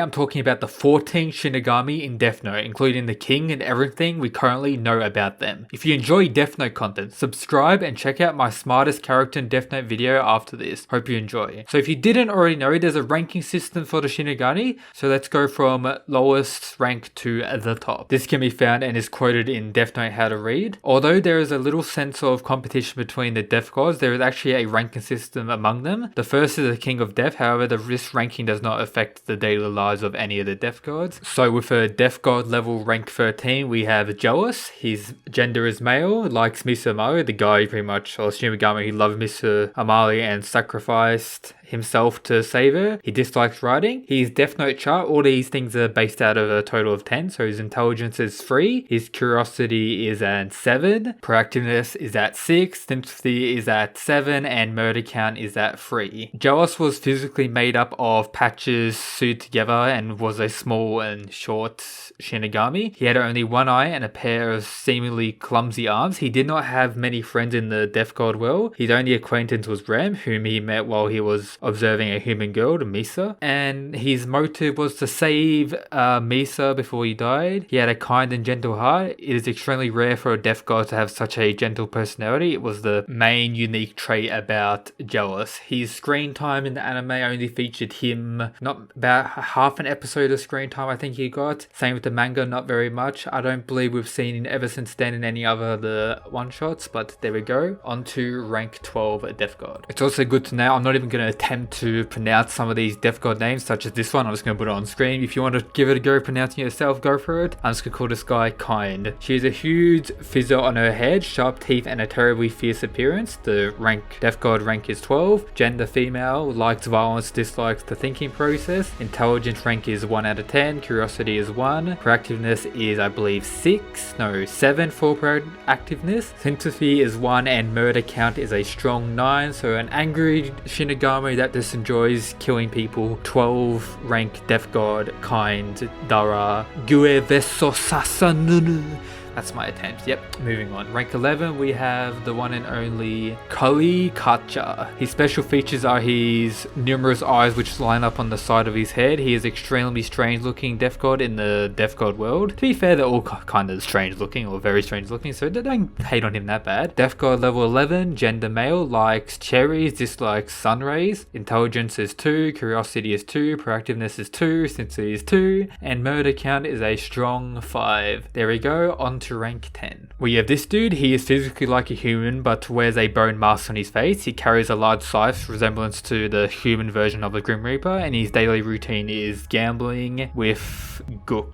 I'm talking about the 14 Shinigami in Death Note, including the king and everything we currently know about them. If you enjoy Death Note content, subscribe and check out my smartest character in Death Note video after this. Hope you enjoy. So if you didn't already know, there's a ranking system for the Shinigami, so let's go from lowest rank to the top. This can be found and is quoted in Death Note How to Read. Although there is a little sense of competition between the Death Gods, there is actually a ranking system among them. The first is the King of Death, however this ranking does not affect the daily lives of any of the Death Gods. So with a Death God level rank 13, we have Jealous. His gender is male, likes Mr. Amali, the guy pretty much, or Shinigami who loved Mr. Amali and sacrificed himself to save her. He dislikes writing. His Death Note chart, all these things are based out of a total of 10. So his intelligence is 3, his curiosity is at 7, proactiveness is at 6, sympathy is at 7, and murder count is at 3. Jealous was physically made up of patches sewed together and was a small and short Shinigami. He had only one eye and a pair of seemingly clumsy arms. He did not have many friends in the Death God world. His only acquaintance was Rem, whom he met while he was observing a human girl, Misa, and his motive was to save Misa before he died. He had a kind and gentle heart. It is extremely rare for a Death God to have such a gentle personality. It was the main unique trait about Jealous. His screen time in the anime only featured him, not about half an episode of screen time I think he got. Same with the manga, not very much. I don't believe we've seen him ever since then in any other of the one-shots, but there we go. On to rank 12 Death God. It's also good to know, I'm not even going to attempt to pronounce some of these Death God names, such as this one. I'm just going to put it on screen. If you want to give it a go pronouncing it yourself, go for it. I'm just going to call this guy Kind. She has a huge fissure on her head, sharp teeth, and a terribly fierce appearance. The Death God rank is 12. Gender female, likes violence, dislikes the thinking process. Intelligence rank is 1 out of 10. Curiosity is 1. Proactiveness is, I believe, 7 for proactiveness. Sympathy is 1, and murder count is a strong 9. So an angry Shinigami that just enjoys killing people. 12 rank Death God, Kind, Dara, Gueveso Sasanunu. That's my attempt. Yep, moving on. Rank 11, we have the one and only Koli Kacha. His special features are his numerous eyes which line up on the side of his head. He is extremely strange looking Death God in the Death God world. To be fair, they're all kind of strange looking or very strange looking, so don't hate on him that bad. Death God level 11, gender male, likes cherries, dislikes sun rays. Intelligence is 2, curiosity is 2, proactiveness is 2, sympathy is 2, and murder count is a strong 5. There we go, on to rank 10. We have this dude. He is physically like a human but wears a bone mask on his face. He carries a large scythe, resemblance to the human version of the Grim Reaper, and his daily routine is gambling with Gook.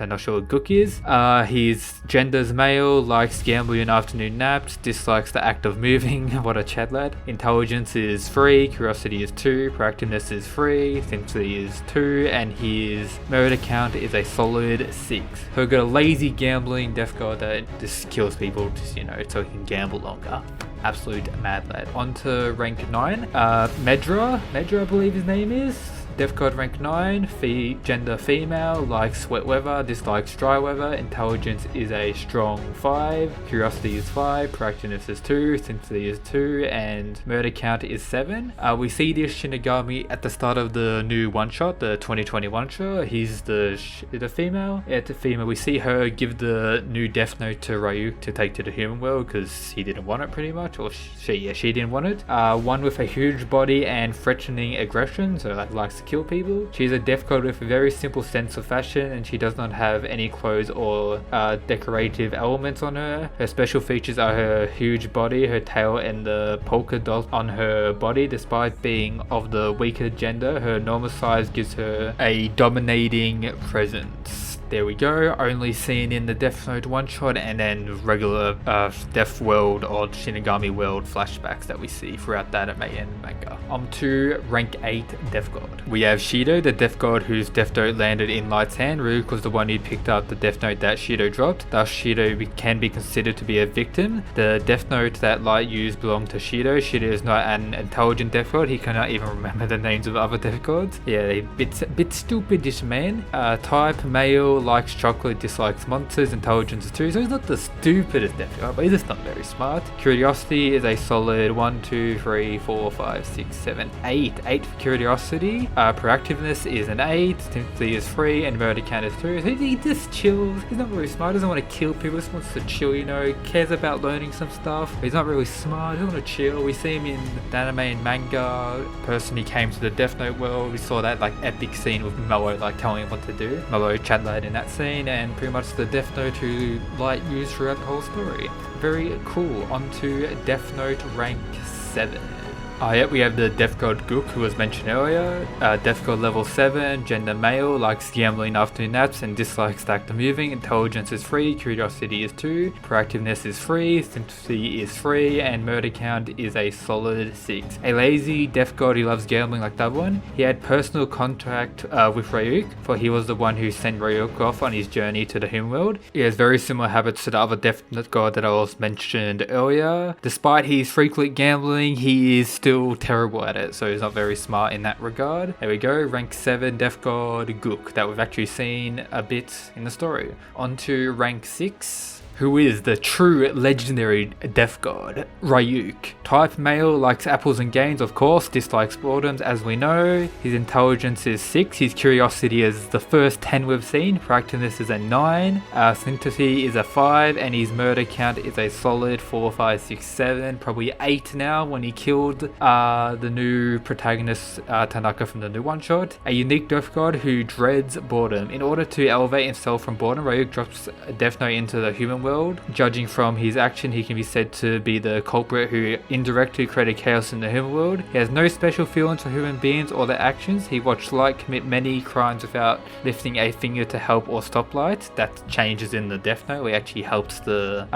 I'm not sure what Gook is. His gender's male, likes gambling and afternoon naps, dislikes the act of moving. What a Chad lad. Intelligence is 3, curiosity is 2, proactiveness is 3, sympathy is 2, and his murder count is a solid 6. So we've got a lazy gambling Death God that just kills people, just, so he can gamble longer. Absolute mad lad. On to rank 9. Medra, I believe his name is. Death God rank 9, gender female, likes wet weather, dislikes dry weather. Intelligence is a strong 5, curiosity is 5, proactiveness is 2, sympathy is 2, and murder count is 7. We see this Shinigami at the start of the new one-shot, the 2020 one-shot. He's the female. Yeah, the female. We see her give the new Death Note to Ryuk to take to the human world because he didn't want it pretty much, or she didn't want it. One with a huge body and threatening aggression, so that likes to kill people. She's a Death God with a very simple sense of fashion, and she does not have any clothes or decorative elements on her. Her special features are her huge body, her tail, and the polka dot on her body. Despite being of the weaker gender, her normal size gives her a dominating presence. There we go, only seen in the Death Note one-shot and then regular Death World or Shinigami World flashbacks that we see throughout that anime and manga. On to rank 8 Death God. We have Shido, the Death God whose Death Note landed in Light's hand. Ryuk was the one who picked up the Death Note that Shido dropped. Thus Shido can be considered to be a victim. The Death Note that Light used belonged to Shido. Shido is not an intelligent Death God. He cannot even remember the names of other Death Gods. Yeah, a bit stupid, this man. Type male, Male, likes chocolate, dislikes monsters, intelligence is 2, so he's not the stupidest Death God, but he's just not very smart. Curiosity is a solid 1, 2, 3, 4, 5, 6, 7, 8. 8 for curiosity. Proactiveness is an 8, sympathy is 3, and murder count is 2. So he just chills. He's not very smart, doesn't want to kill people, just wants to chill, you know, cares about learning some stuff. But he's not really smart, he doesn't want to chill. We see him in the anime and manga. Person he came to the Death Note world. We saw that like epic scene with Mello like telling him what to do. Mello chat lad in that scene, and pretty much the Death Note who Light used throughout the whole story. Very cool. On to Death Note rank 7. Yep, we have the Death God Gook, who was mentioned earlier. Death God level 7, gender male, likes gambling afternoon naps and dislikes active moving. Intelligence is 3, curiosity is 2, proactiveness is 3, sympathy is 3, and murder count is a solid 6. A lazy Death God who loves gambling like that one. He had personal contact with Ryuk, for he was the one who sent Ryuk off on his journey to the human world. He has very similar habits to the other Death God that I was mentioned earlier. Despite his frequent gambling, he is still terrible at it, so he's not very smart in that regard. There we go, rank 7 Death God Gook, that we've actually seen a bit in the story. On to rank 6. Who is the true legendary Death God, Ryuk. Type male, likes apples and games, of course, dislikes boredoms as we know. His intelligence is 6, his curiosity is the first 10 we've seen, proactiveness is a 9, sympathy is a 5, and his murder count is a solid 4, 5, 6, 7, probably 8 now when he killed the new protagonist Tanaka from the new one-shot. A unique Death God who dreads boredom. In order to elevate himself from boredom, Ryuk drops Death Note into the human world. Judging from his action, he can be said to be the culprit who indirectly created chaos in the human world. He has no special feelings for human beings or their actions. He watched Light commit many crimes without lifting a finger to help or stop Light. That changes in the Death Note. He actually helps the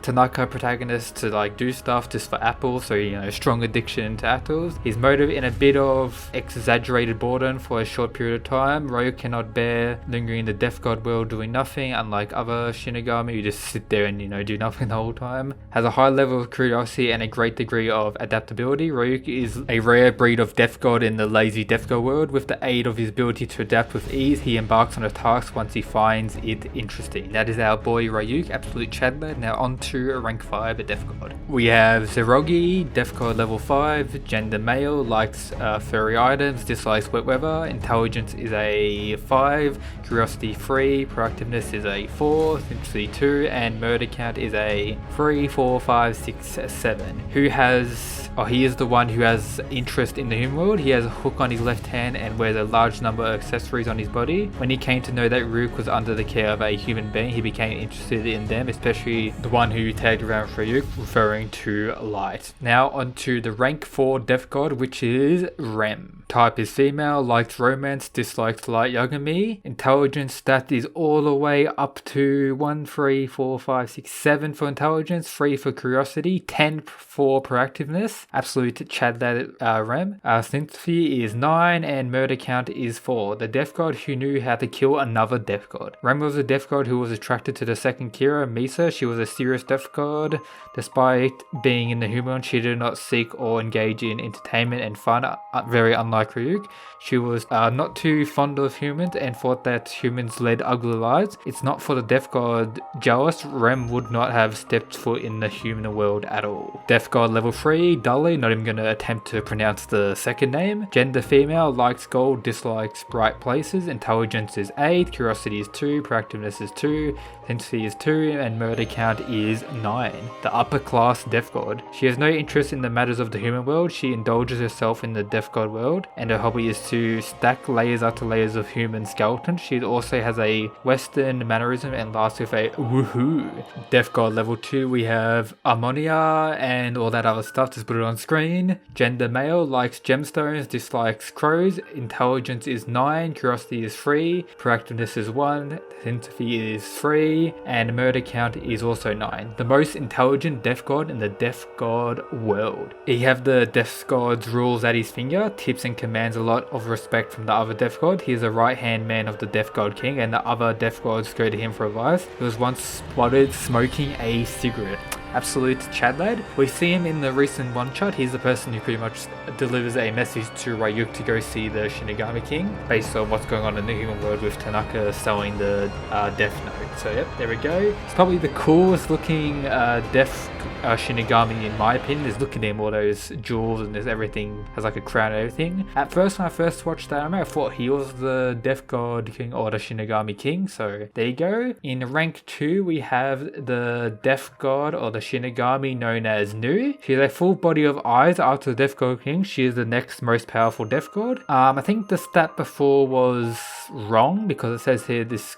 Tanaka protagonist to like do stuff just for apples, so you know, strong addiction to apples. His motive in a bit of exaggerated boredom for a short period of time. Ryuk cannot bear lingering in the Death God world doing nothing, unlike other Shinigami who just sit there and, you know, do nothing the whole time. Has a high level of curiosity and a great degree of adaptability. Ryuk is a rare breed of Death God in the lazy Death God world. With the aid of his ability to adapt with ease, he embarks on a task once he finds it interesting. That is our boy Ryuk, absolute Chadler. Now on to rank 5, Death God. We have Zerogi, Death God level 5, gender male, likes furry items, dislikes wet weather. Intelligence is a 5, curiosity 3, proactiveness is a 4, sympathy 2, and murder count is a 3, 4, 5, 6, 7. Who has, he is the one who has interest in the human world. He has a hook on his left hand and wears a large number of accessories on his body. When he came to know that Ryuk was under the care of a human being, he became interested in them, especially the one who tagged around Ryuk, referring to Light. Now onto the rank 4 Death God, which is Rem. Type is female, likes romance, dislikes Light Yagami. Intelligence stat is all the way up to 1, 3, 4, 5, 6, 7 for intelligence, 3 for curiosity, 10 for proactiveness. Absolute Chad that Rem. Sympathy is 9 and murder count is 4. The Death God who knew how to kill another Death God. Rem was a Death God who was attracted to the second Kira, Misa. She was a serious Death God. Despite being in the human, she did not seek or engage in entertainment and fun, very unlike Ryuk. She was not too fond of humans and thought that humans led ugly lives. It's not for the Death God jealous, Rem would not have stepped foot in the human world at all. Death God level 3, Dully, not even going to attempt to pronounce the second name. Gender female, likes gold, dislikes bright places. Intelligence is 8, curiosity is 2, proactiveness is 2, sympathy is 2, and murder count is 9. The upper class Death God. She has no interest in the matters of the human world. She indulges herself in the Death God world, and her hobby is to stack layers after layers of human skeletons. She also has a Western mannerism and laughs with a woohoo. Death God level 2, we have Ammonia and all that other stuff. Just put it on screen. Gender male, likes gemstones, dislikes crows. Intelligence is 9, curiosity is 3, proactiveness is 1, sympathy is 3, and murder count is also 9. The most intelligent Death God in the Death God world. He have the Death God's rules at his finger, tips and commands a lot of respect from the other Death God. He is a right hand man of the Death God King, and the other Death Gods go to him for advice. He was once spotted smoking a cigarette. absolute Chad lad. We see him in the recent one shot. He's the person who pretty much delivers a message to Ryuk to go see the Shinigami King based on what's going on in the human world with Tanaka selling the Death Note. So yep, there we go. It's probably the coolest looking Death Shinigami in my opinion. Just look at him, all those jewels and there's everything, has like a crown and everything. At first when I first watched that anime, I thought he was the Death God King or the Shinigami King. So there you go. In rank 2 we have the Death God or the Shinigami known as Nu. She has a full body of eyes. After the Death God King, she is the next most powerful Death God. I think the stat before was wrong because it says here this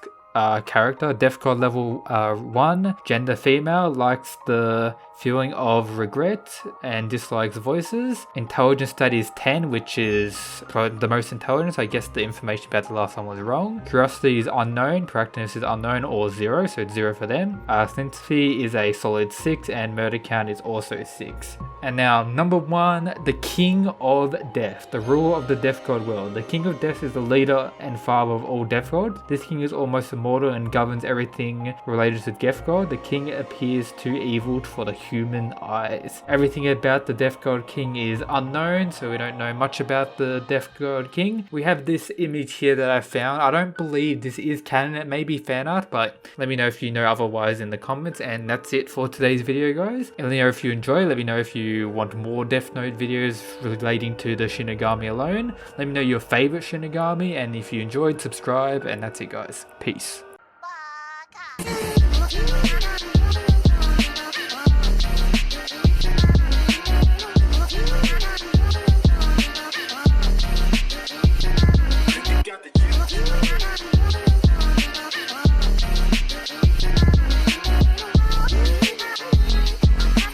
character, Death God level 1, gender female, likes the feeling of regret and dislikes voices. Intelligence stat is 10, which is the most intelligence. I guess the information about the last one was wrong. Curiosity is unknown, proactiveness is unknown or 0, so it's 0 for them. Sympathy is a solid 6 and murder count is also 6. And now number 1, the King of Death, the ruler of the Death God world. The King of Death is the leader and father of all Death Gods. This king is almost immortal and governs everything related to Death God. The king appears too evil for the human eyes. Everything about the Death God King is unknown, so we don't know much about the Death God King. We have this image here that I found. I don't believe this is canon. It may be fan art, but let me know if you know otherwise in the comments. And that's it for today's video, guys. Let me know if you enjoy. Let me know if you want more Death Note videos relating to the Shinigami alone. Let me know your favorite Shinigami, and if you enjoyed, subscribe. And that's it, guys. Peace.